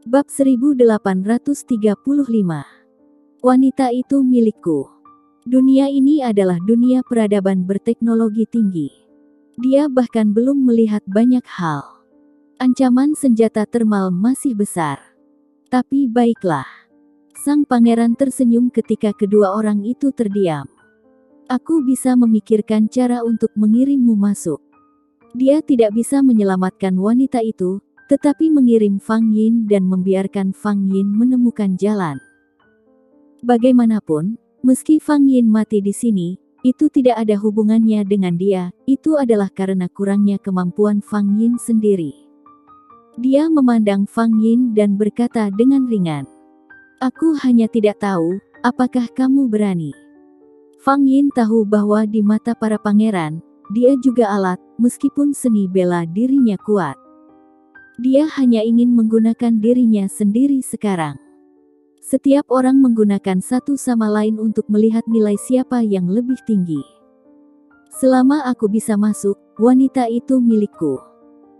Bab 1835. Wanita itu milikku. Dunia ini adalah dunia peradaban berteknologi tinggi. Dia bahkan belum melihat banyak hal. Ancaman senjata termal masih besar. Tapi baiklah. Sang pangeran tersenyum ketika kedua orang itu terdiam. Aku bisa memikirkan cara untuk mengirimmu masuk. Dia tidak bisa menyelamatkan wanita itu, tetapi mengirim Fang Yin dan membiarkan Fang Yin menemukan jalan. Bagaimanapun, meski Fang Yin mati di sini, itu tidak ada hubungannya dengan dia, itu adalah karena kurangnya kemampuan Fang Yin sendiri. Dia memandang Fang Yin dan berkata dengan ringan, "Aku hanya tidak tahu, apakah kamu berani?" Fang Yin tahu bahwa di mata para pangeran, dia juga alat, meskipun seni bela dirinya kuat. Dia hanya ingin menggunakan dirinya sendiri sekarang. Setiap orang menggunakan satu sama lain untuk melihat nilai siapa yang lebih tinggi. Selama aku bisa masuk, wanita itu milikku.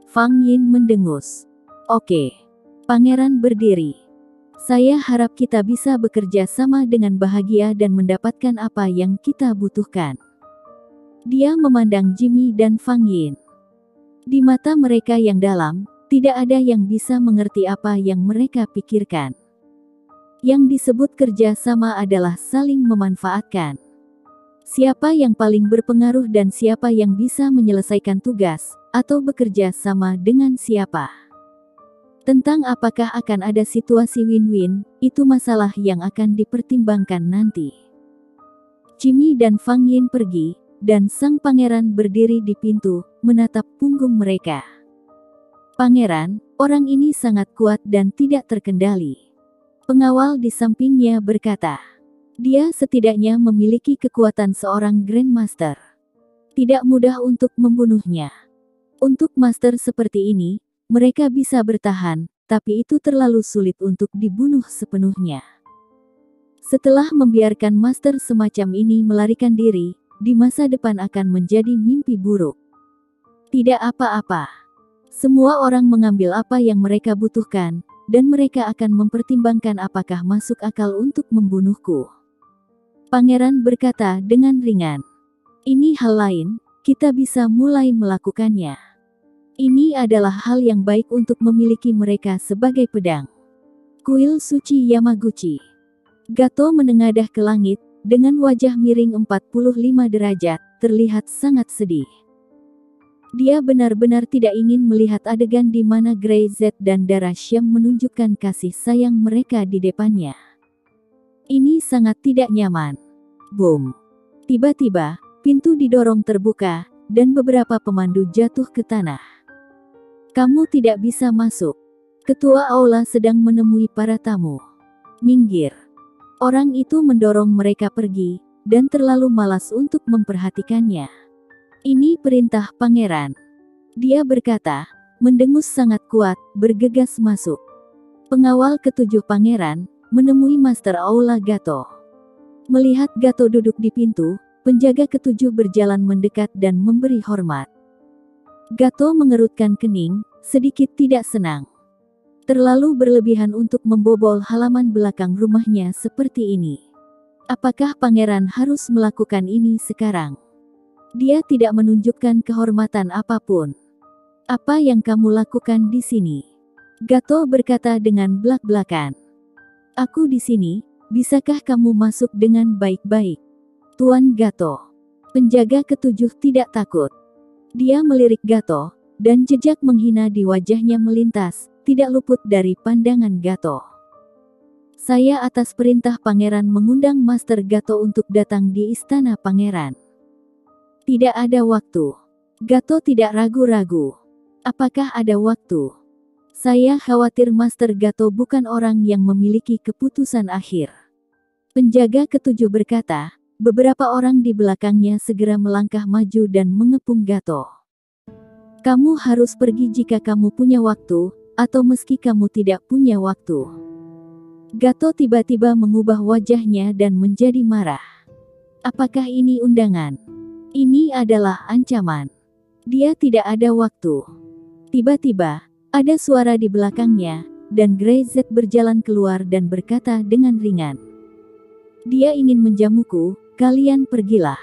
Fang Yin mendengus. Oke. Pangeran berdiri. Saya harap kita bisa bekerja sama dengan bahagia dan mendapatkan apa yang kita butuhkan. Dia memandang Jimmy dan Fang Yin. Di mata mereka yang dalam, tidak ada yang bisa mengerti apa yang mereka pikirkan. Yang disebut kerja sama adalah saling memanfaatkan. Siapa yang paling berpengaruh dan siapa yang bisa menyelesaikan tugas, atau bekerja sama dengan siapa. Tentang apakah akan ada situasi win-win, itu masalah yang akan dipertimbangkan nanti. Jimmy dan Fang Yin pergi, dan sang pangeran berdiri di pintu, menatap punggung mereka. Pangeran, orang ini sangat kuat dan tidak terkendali. Pengawal di sampingnya berkata, dia setidaknya memiliki kekuatan seorang Grandmaster. Tidak mudah untuk membunuhnya. Untuk master seperti ini, mereka bisa bertahan, tapi itu terlalu sulit untuk dibunuh sepenuhnya. Setelah membiarkan master semacam ini melarikan diri, di masa depan akan menjadi mimpi buruk. Tidak apa-apa. Semua orang mengambil apa yang mereka butuhkan, dan mereka akan mempertimbangkan apakah masuk akal untuk membunuhku. Pangeran berkata dengan ringan. Ini hal lain, kita bisa mulai melakukannya. Ini adalah hal yang baik untuk memiliki mereka sebagai pedang. Kuil suci Yamaguchi. Gato menengadah ke langit, dengan wajah miring 45 derajat, terlihat sangat sedih. Dia benar-benar tidak ingin melihat adegan di mana Grey Z dan Dara Syam menunjukkan kasih sayang mereka di depannya. Ini sangat tidak nyaman. Boom. Tiba-tiba, pintu didorong terbuka, dan beberapa pemandu jatuh ke tanah. Kamu tidak bisa masuk. Ketua aula sedang menemui para tamu. Minggir. Orang itu mendorong mereka pergi, dan terlalu malas untuk memperhatikannya. Ini perintah pangeran. Dia berkata, mendengus sangat kuat, bergegas masuk. Pengawal ketujuh pangeran, menemui Master Aula Gato. Melihat Gato duduk di pintu, penjaga ketujuh berjalan mendekat dan memberi hormat. Gato mengerutkan kening, sedikit tidak senang. Terlalu berlebihan untuk membobol halaman belakang rumahnya seperti ini. Apakah pangeran harus melakukan ini sekarang? Dia tidak menunjukkan kehormatan apapun. Apa yang kamu lakukan di sini? Gato berkata dengan belak-belakan. Aku di sini, bisakah kamu masuk dengan baik-baik? Tuan Gato. Penjaga ketujuh tidak takut. Dia melirik Gato, dan jejak menghina di wajahnya melintas, tidak luput dari pandangan Gato. Saya atas perintah pangeran mengundang Master Gato untuk datang di istana pangeran. Tidak ada waktu. Gato tidak ragu-ragu. Apakah ada waktu? Saya khawatir Master Gato bukan orang yang memiliki keputusan akhir. Penjaga ketujuh berkata, beberapa orang di belakangnya segera melangkah maju dan mengepung Gato. Kamu harus pergi jika kamu punya waktu, atau meski kamu tidak punya waktu. Gato tiba-tiba mengubah wajahnya dan menjadi marah. Apakah ini undangan? Ini adalah ancaman. Dia tidak ada waktu. Tiba-tiba, ada suara di belakangnya, dan Greyset berjalan keluar dan berkata dengan ringan. Dia ingin menjamuku, kalian pergilah.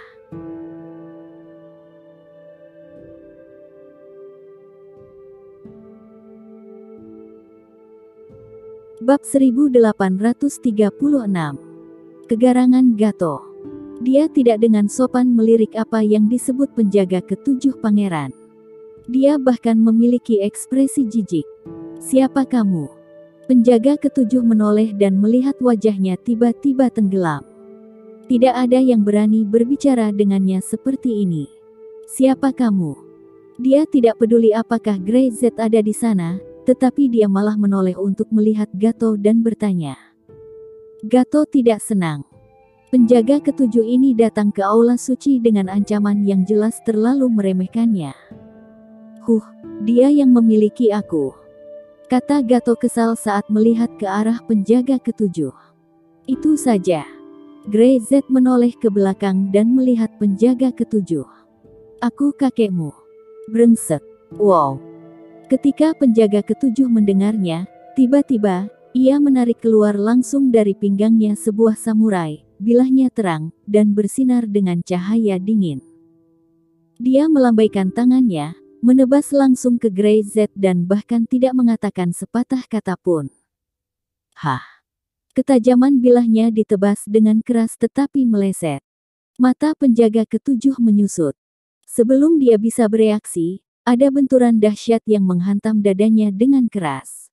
Bab 1836. Kegarangan Gato. Dia tidak dengan sopan melirik apa yang disebut penjaga ketujuh pangeran. Dia bahkan memiliki ekspresi jijik. Siapa kamu? Penjaga ketujuh menoleh dan melihat wajahnya tiba-tiba tenggelam. Tidak ada yang berani berbicara dengannya seperti ini. Siapa kamu? Dia tidak peduli apakah Greyset ada di sana, tetapi dia malah menoleh untuk melihat Gato dan bertanya. Gato tidak senang. Penjaga ketujuh ini datang ke aula suci dengan ancaman yang jelas terlalu meremehkannya. Dia yang memiliki aku, kata Gato kesal saat melihat ke arah penjaga ketujuh. Itu saja. Greyset menoleh ke belakang dan melihat penjaga ketujuh. Aku kakekmu. Brengsek. Wow. Ketika penjaga ketujuh mendengarnya, tiba-tiba, ia menarik keluar langsung dari pinggangnya sebuah samurai, bilahnya terang, dan bersinar dengan cahaya dingin. Dia melambaikan tangannya, menebas langsung ke Greyset dan bahkan tidak mengatakan sepatah kata pun. Ketajaman bilahnya ditebas dengan keras tetapi meleset. Mata penjaga ketujuh menyusut. Sebelum dia bisa bereaksi, ada benturan dahsyat yang menghantam dadanya dengan keras.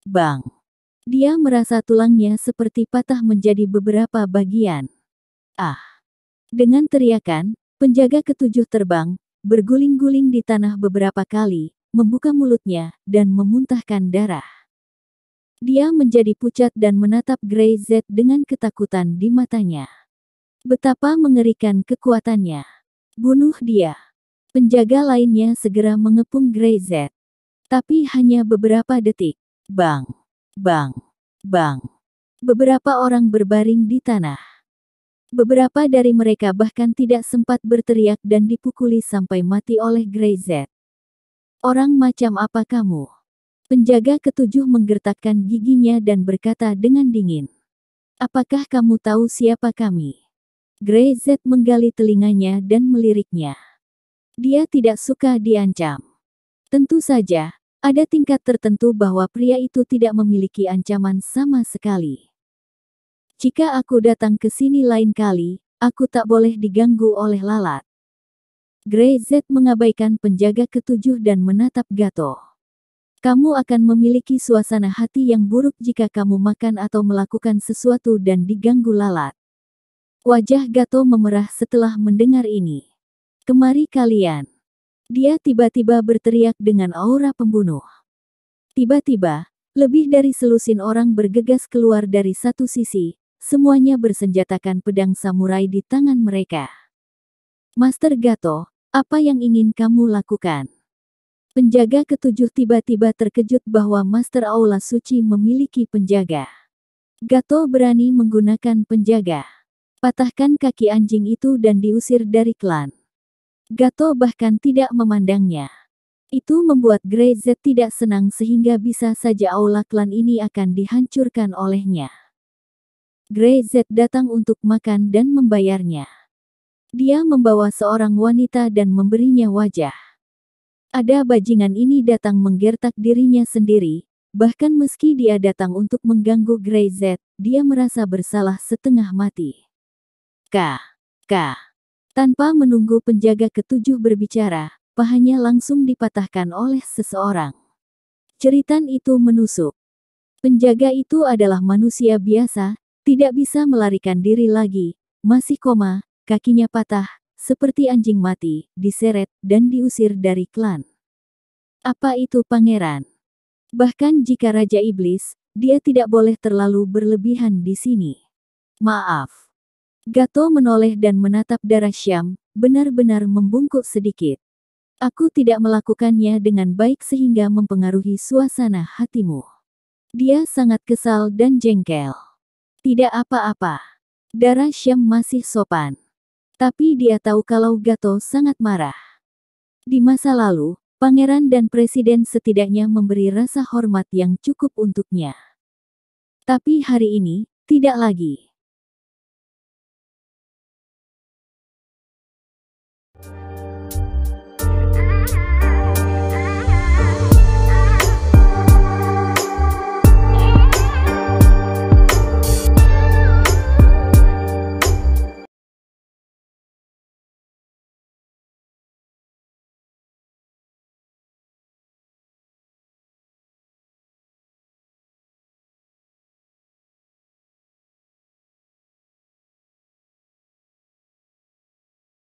Bang! Dia merasa tulangnya seperti patah menjadi beberapa bagian. Dengan teriakan, penjaga ketujuh terbang, berguling-guling di tanah beberapa kali, membuka mulutnya, dan memuntahkan darah. Dia menjadi pucat dan menatap Greyset dengan ketakutan di matanya. Betapa mengerikan kekuatannya. Bunuh dia. Penjaga lainnya segera mengepung Greyset. Tapi hanya beberapa detik. Bang! Bang! Bang! Beberapa orang berbaring di tanah. Beberapa dari mereka bahkan tidak sempat berteriak dan dipukuli sampai mati oleh Greyset. Orang macam apa kamu? Penjaga ketujuh menggertakkan giginya dan berkata dengan dingin. Apakah kamu tahu siapa kami? Greyset menggali telinganya dan meliriknya. Dia tidak suka diancam. Tentu saja, ada tingkat tertentu bahwa pria itu tidak memiliki ancaman sama sekali. Jika aku datang ke sini lain kali, aku tak boleh diganggu oleh lalat. Greyset mengabaikan penjaga ketujuh dan menatap Gato. Kamu akan memiliki suasana hati yang buruk jika kamu makan atau melakukan sesuatu dan diganggu lalat. Wajah Gato memerah setelah mendengar ini. Kemari kalian. Dia tiba-tiba berteriak dengan aura pembunuh. Tiba-tiba, lebih dari selusin orang bergegas keluar dari satu sisi. Semuanya bersenjatakan pedang samurai di tangan mereka. Master Gato, apa yang ingin kamu lakukan? Penjaga ketujuh tiba-tiba terkejut bahwa Master Aula Suci memiliki penjaga. Gato berani menggunakan penjaga. Patahkan kaki anjing itu dan diusir dari klan. Gato bahkan tidak memandangnya. Itu membuat Greyset tidak senang sehingga bisa saja aula klan ini akan dihancurkan olehnya. Greyset datang untuk makan dan membayarnya. Dia membawa seorang wanita dan memberinya wajah. Ada bajingan ini datang menggertak dirinya sendiri, bahkan meski dia datang untuk mengganggu Greyset, dia merasa bersalah setengah mati. Tanpa menunggu penjaga ketujuh berbicara, pahanya langsung dipatahkan oleh seseorang. Jeritan itu menusuk. Penjaga itu adalah manusia biasa, tidak bisa melarikan diri lagi, masih koma, kakinya patah, seperti anjing mati, diseret, dan diusir dari klan. Apa itu pangeran? Bahkan jika Raja Iblis, dia tidak boleh terlalu berlebihan di sini. Maaf. Gato menoleh dan menatap darah Syam, benar-benar membungkuk sedikit. Aku tidak melakukannya dengan baik sehingga mempengaruhi suasana hatimu. Dia sangat kesal dan jengkel. Tidak apa-apa. Darah Syam masih sopan. Tapi dia tahu kalau Gato sangat marah. Di masa lalu, Pangeran dan presiden setidaknya memberi rasa hormat yang cukup untuknya. Tapi hari ini, tidak lagi.